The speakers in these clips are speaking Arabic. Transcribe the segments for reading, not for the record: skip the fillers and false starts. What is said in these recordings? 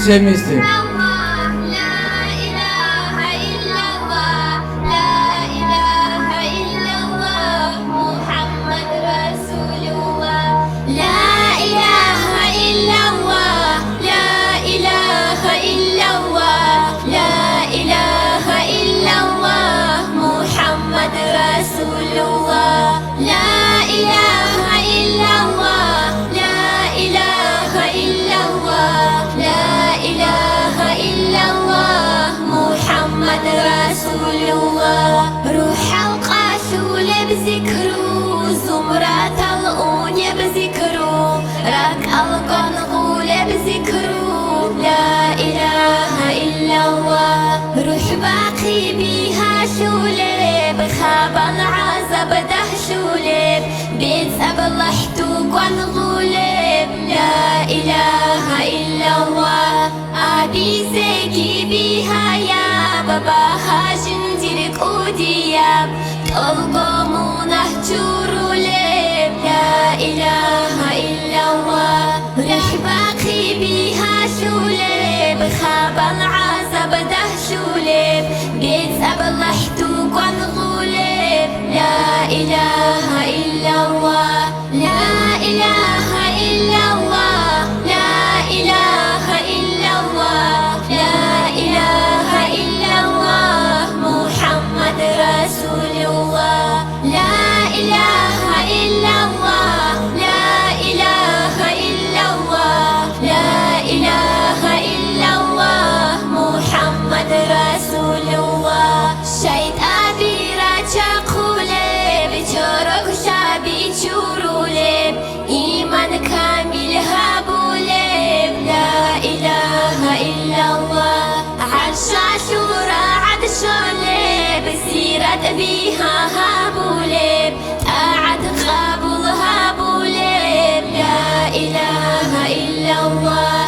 সেই মিস্ত্রি। روح القاسول بذكرو زمرات الأون بذكرو راك القنقول بذكرو لا إله إلا الله روح باقي بيها شولب خاب العذاب ده شولب بيت أبلحتو قنغولب لا إله إلا الله أبي زكي بيها يا باباها جنديرك ودياب تلقمونه جورولب لا إله إلا الله رح باقي بيها شولب خاب العذاب ده شولب بيت أبلحتو قنغولب لا إله إلا الله لا إله إلا الله لا إله إلا الله لا إله إلا الله محمد رسول الله لا إله إلا الله لا إله إلا الله لا إله إلا الله محمد رسول الله شهيد أبي راجع قولب جورك شابي جورولب إيمان كامل هابولب لا إله إلا الله عرش شورى عد شولب سيرت بيها هابولب أعد قابل هابولب لا إله إلا الله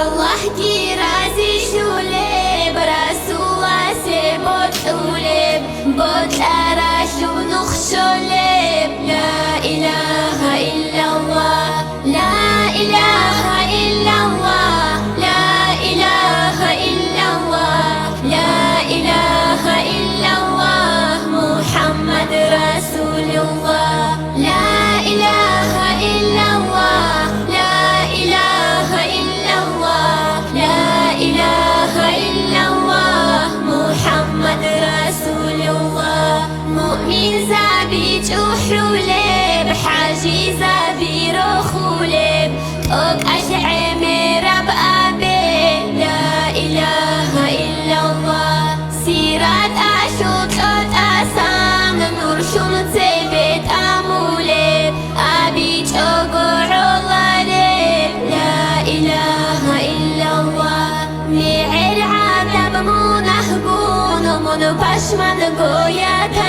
الله دي رازي شولب رسول سبوت أولب بوت أراشو نخشولب لا إله إلا الله لا إله إلا الله لا إله إلا الله لا إله إلا الله محمد رسول الله لا إله إلا الله لا إله إلا الله لا إله إلا الله محمد رسول الله مؤمن زابي جوحولب حاجي زابي رخولب توك أشعم رب أبي لا إله إلا الله سيرات أشوط أسام نور شمت بيت أمولب أبي جوقع الله لا إله إلا الله ميعر عذاب منهبون من بشمن قوية